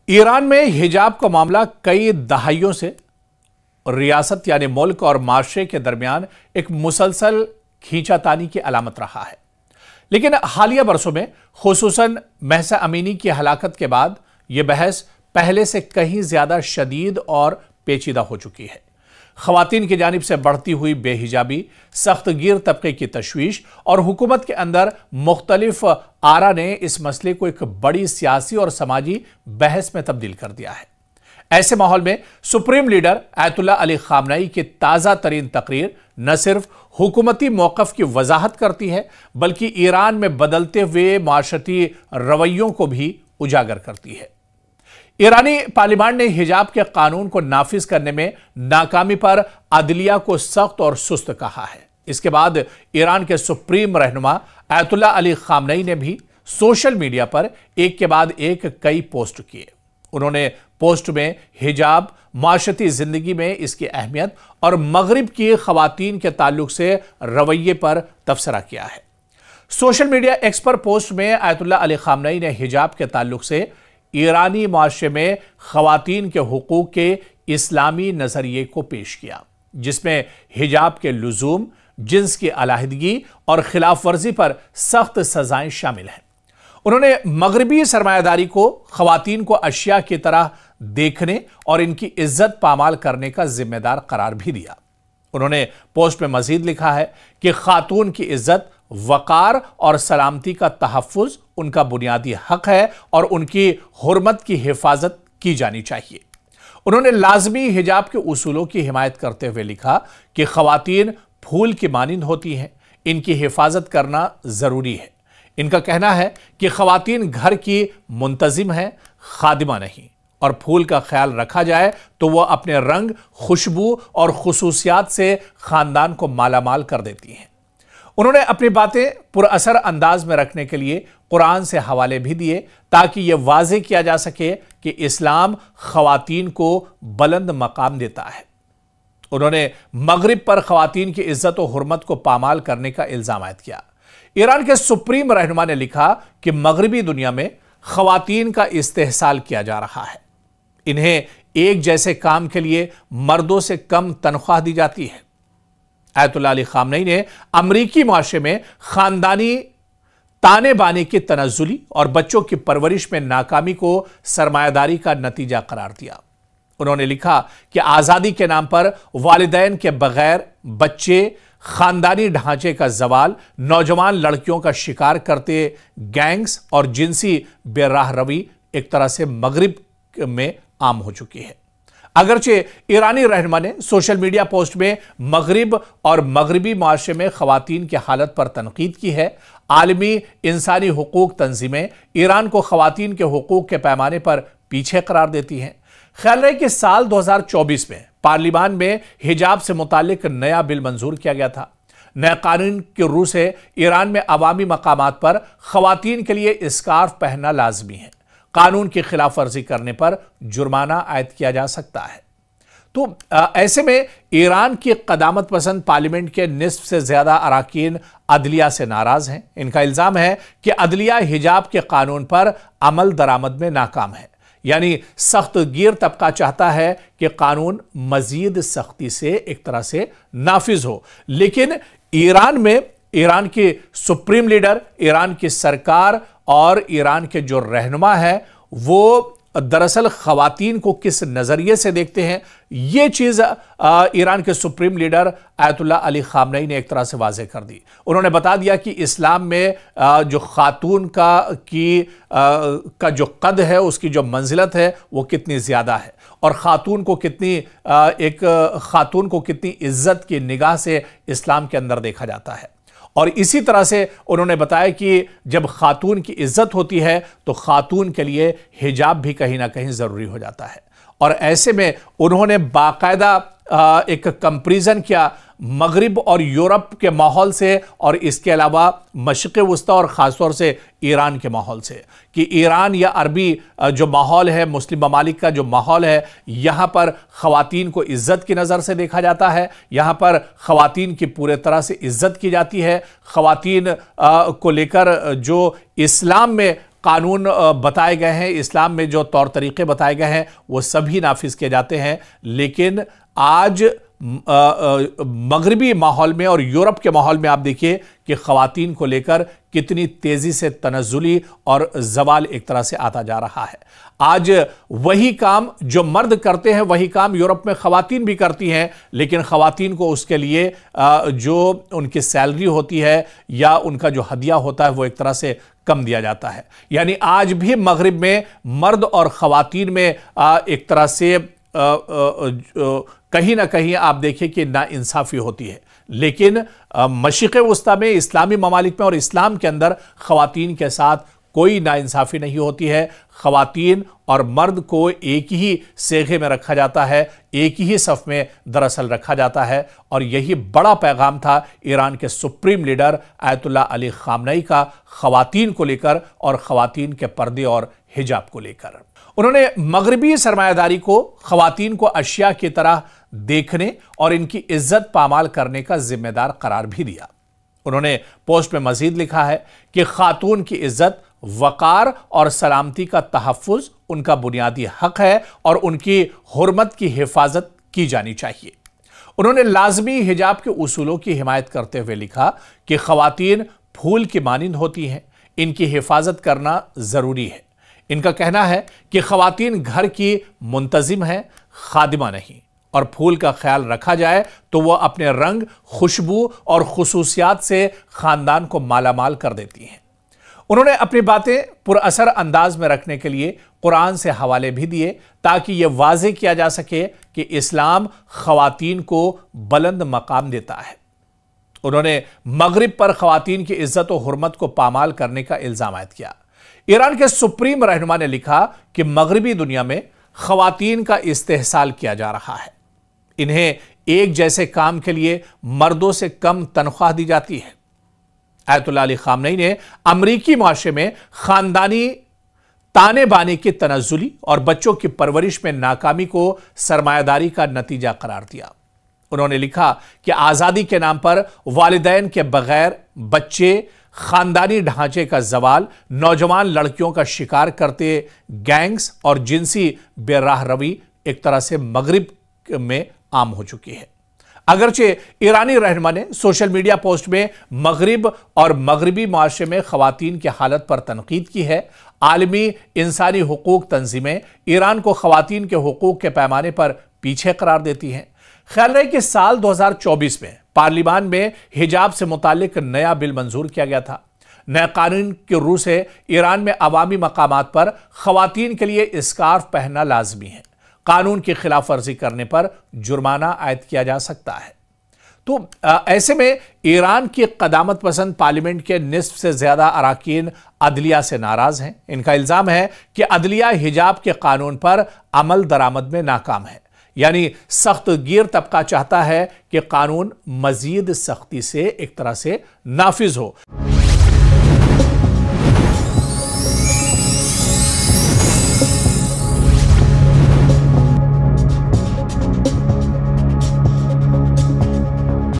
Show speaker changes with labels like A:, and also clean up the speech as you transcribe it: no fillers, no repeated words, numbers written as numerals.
A: Iran में हिजाब का मामला कई दहाइयों से रियासत यानी मुल्क और माशरे के दरमियान एक मुसलसल खींचातानी की अलामत रहा है। लेकिन हालिया बरसों में खुसूसन महसा अमीनी की हलाकत के बाद यह बहस पहले से कहीं ज्यादा शदीद और पेचीदा हो चुकी है। खवातीन की जानिब से बढ़ती हुई बेहिजाबी, सख्तगीर तबके की तशवीश और हुकूमत के अंदर मुख्तलिफ आरा ने इस मसले को एक बड़ी सियासी और समाजी बहस में तब्दील कर दिया है। ऐसे माहौल में supreme leader Ayatollah Ali Khamenei की ताज़ा तरीन तकरीर न सिर्फ हुकूमती मौक़िफ़ की वजाहत करती है बल्कि ईरान में बदलते हुए माशरती रवैयों को भी उजागर करती है। ईरानी पार्लियामेंट ने हिजाब के कानून को नाफिज करने में नाकामी पर अदलिया को सख्त और सुस्त कहा है। इसके बाद ईरान के सुप्रीम रहनुमा आयतुल्लाह अली खामनेई ने भी सोशल मीडिया पर एक के बाद एक कई पोस्ट किए। उन्होंने पोस्ट में हिजाब, माशरती जिंदगी में इसकी अहमियत और मगरिब की खवातीन के ताल्लुक से रवैये पर तबसरा किया है। सोशल मीडिया एक्स पर पोस्ट में आयतुल्लाह अली खामनेई ने हिजाब के ताल्लुक से ईरानी माशरे में खवातीन के हुकूक के इस्लामी नजरिए को पेश किया, जिसमें हिजाब के लुजूम, जिन्स की अलहदगी और खिलाफ वर्जी पर सख्त सजाएं शामिल हैं। उन्होंने मगरबी सरमायादारी को खवातीन को अशिया की तरह देखने और इनकी इज्जत पामाल करने का जिम्मेदार करार भी दिया। उन्होंने पोस्ट में मजीद लिखा है कि खातून की इज्जत, वकार और सलामती का तहफ़्फ़ुज़ उनका बुनियादी हक है और उनकी हुर्मत की हिफाजत की जानी चाहिए। उन्होंने लाजमी हिजाब के उसूलों की हिमायत करते हुए लिखा कि खवातीन फूल की मानिंद होती हैं, इनकी हिफाजत करना ज़रूरी है। इनका कहना है कि खवातीन घर की मुंतजिम हैं, खादिमा नहीं, और फूल का ख्याल रखा जाए तो वह अपने रंग, खुशबू और खुसूसियात से खानदान को मालामाल कर देती हैं। उन्होंने अपनी बातें पुरअसर अंदाज में रखने के लिए कुरान से हवाले भी दिए ताकि यह वाज़ेह किया जा सके कि इस्लाम खवातीन को बुलंद मकाम देता है। उन्होंने मगरिब पर खवातीन की इज्जत और हुर्मत को पामाल करने का इल्जाम आयद किया। ईरान के सुप्रीम रहनुमा ने लिखा कि मगरिबी दुनिया में खवातीन का इस्तेहसाल किया जा रहा है। इन्हें एक जैसे काम के लिए मर्दों से कम तनख्वाह दी जाती है। आयतुल्लाह अली खामनेई ने अमरीकी माशरे में खानदानी ताने बाने की तनज़्ज़ुली और बच्चों की परवरिश में नाकामी को सरमायादारी का नतीजा करार दिया। उन्होंने लिखा कि आज़ादी के नाम पर वालिदैन के बगैर बच्चे, खानदानी ढांचे का जवाल, नौजवान लड़कियों का शिकार करते गैंग्स और जिनसी बेराह रवी एक तरह से मगरिब में आम हो चुकी है। अगरचे ईरानी रहनुमा ने सोशल मीडिया पोस्ट में मगरिब और मगरिबी माशरे में खवातीन की हालत पर तनकीद की है। आलमी इंसानी हुकूक तंजीमें ईरान को खवातीन के हुकूक के पैमाने पर पीछे करार देती हैं। ख्याल रहे कि साल 2024 में पार्लियामेंट में हिजाब से मुतालिक नया बिल मंजूर किया गया था। नए कानून के रूह से ईरान में अवामी मकामात पर खवातीन के लिए स्कार्फ पहनना लाजमी है। कानून की खिलाफ वर्जी करने पर जुर्माना आयद किया जा सकता है। तो ऐसे में ईरान की क़दामत पसंद पार्लियामेंट के निस्फ से ज्यादा अराकीन अदलिया से नाराज हैं। इनका इल्जाम है कि अदलिया हिजाब के कानून पर अमल दरामद में नाकाम है, यानी सख्त गिर तबका चाहता है कि कानून मजीद सख्ती से एक तरह से नाफिज हो। लेकिन ईरान में ईरान की सुप्रीम लीडर, ईरान की सरकार और ईरान के जो रहनुमा है वो दरअसल खवातीन को किस नजरिए से देखते हैं, ये चीज ईरान के supreme leader Ayatollah Ali Khamenei ने एक तरह से वाज़ेह कर दी। उन्होंने बता दिया कि इस्लाम में जो खातून का जो कद है, उसकी जो मंजिलत है वो कितनी ज्यादा है और खातून को कितनी इज्जत की निगाह से इस्लाम के अंदर देखा जाता है। और इसी तरह से उन्होंने बताया कि जब खातून की इज्जत होती है तो खातून के लिए हिजाब भी कहीं ना कहीं ज़रूरी हो जाता है। और ऐसे में उन्होंने बाकायदा एक कंपैरिजन किया मगरिब और यूरोप के माहौल से और इसके अलावा मशरिक़ वस्ता और ख़ासतौर से ईरान के माहौल से, कि ईरान या अरबी जो माहौल है, मुस्लिम ममालिक का जो माहौल है, यहाँ पर ख़वातीन को इज़्ज़त की नज़र से देखा जाता है, यहाँ पर ख़वातीन की पूरे तरह से इज़्ज़त की जाती है। ख़वातीन को लेकर जो इस्लाम में कानून बताए गए हैं, इस्लाम में जो तौर तरीके बताए गए हैं, वो सभी नाफिज किए जाते हैं। लेकिन आज मगरबी माहौल में और यूरोप के माहौल में आप देखिए कि ख़वातीन को लेकर कितनी तेज़ी से तनज़्ज़ुली और ज़वाल एक तरह से आता जा रहा है। आज वही काम जो मर्द करते हैं वही काम यूरोप में ख़वातीन भी करती हैं, लेकिन ख़वातीन को उसके लिए जो उनकी सैलरी होती है या उनका जो हदिया होता है वो एक तरह से कम दिया जाता है। यानी आज भी मगरिब में मर्द और ख़वातीन में एक तरह से कहीं ना कहीं आप देखिए कि नाइंसाफ़ी होती है। लेकिन मशरिक़ वस्ता में, इस्लामी ममालिक में और इस्लाम के अंदर ख़वातीन के साथ कोई नाइंसाफ़ी नहीं होती है। ख़वातीन और मर्द को एक ही सेगे में रखा जाता है, एक ही सफ़ में दरअसल रखा जाता है। और यही बड़ा पैगाम था ईरान के सुप्रीम लीडर आयतुल्लाह अली ख़ामनई का ख़वातीन को लेकर और ख़वातीन के पर्दे और हिजाब को लेकर। उन्होंने मगरबी सरमायादारी को ख़वातीन को अशिया की तरह देखने और इनकी इज्जत पामाल करने का जिम्मेदार करार भी दिया। उन्होंने पोस्ट में मजीद लिखा है कि खातून की इज्जत, वकार और सलामती का तहफ़्फ़ुज़ उनका बुनियादी हक है और उनकी हुर्मत की हिफाजत की जानी चाहिए। उन्होंने लाजमी हिजाब के उसूलों की हिमायत करते हुए लिखा कि ख़वातीन फूल की मानिंद होती हैं, इनकी हिफाजत करना ज़रूरी है। इनका कहना है कि ख़वातीन घर की मुंतज़िम हैं, खादिमा नहीं, और फूल का ख्याल रखा जाए तो वह अपने रंग, खुशबू और खुसूसियात से ख़ानदान को मालामाल कर देती हैं। उन्होंने अपनी बातें पुरअसर अंदाज में रखने के लिए कुरान से हवाले भी दिए ताकि यह वाज़ेह किया जा सके कि इस्लाम ख़वातीन को बुलंद मकाम देता है। उन्होंने मगरिब पर ख़वातीन की इज्जत और हुर्मत को पामाल करने का इल्ज़ाम आयद किया। ईरान के सुप्रीम रहनुमा ने लिखा कि मगरिबी दुनिया में ख़वातीन का इस्तेहसाल किया जा रहा है। इन्हें एक जैसे काम के लिए मर्दों से कम तनख्वाह दी जाती है। आयतुल्लाह अली ख़ामनई ने अमरीकी माशरे में ख़ानदानी ताने बाने की तनज़्ज़ुली और बच्चों की परवरिश में नाकामी को सरमायादारी का नतीजा करार दिया। उन्होंने लिखा कि आज़ादी के नाम पर वालिदैन के बगैर बच्चे, ख़ानदानी ढांचे का ज़वाल, नौजवान लड़कियों का शिकार करते गैंग्स और जिनसी बेराह रवी एक तरह से मगरिब में आम हो चुकी है। अगरचे ईरानी रहनुमा ने सोशल मीडिया पोस्ट में मगरिब और मगरिबी माशरे में ख़वातीन की हालत पर तनकीद की है। आलमी इंसानी हुकूक तंजीमें ईरान को ख़वातीन के हुकूक के पैमाने पर पीछे करार देती हैं। ख्याल रहे कि साल 2024 में पार्लिमान में हिजाब से मुतालिक नया बिल मंजूर किया गया था। नए कानून के रू से ईरान में अवामी मकामात पर ख़वातीन के लिए स्कार्फ पहनना लाजमी है। कानून की खिलाफ वर्जी करने पर जुर्माना आयद किया जा सकता है। तो ऐसे में ईरान की क़दामत पसंद पार्लियामेंट के निस्फ से ज़्यादा अराकीन अदलिया से नाराज़ हैं। इनका इल्ज़ाम है कि अदलिया हिजाब के कानून पर अमल दरामद में नाकाम है। यानी सख्त गिर तबका चाहता है कि कानून मज़ीद सख्ती से एक तरह से नाफिज हो।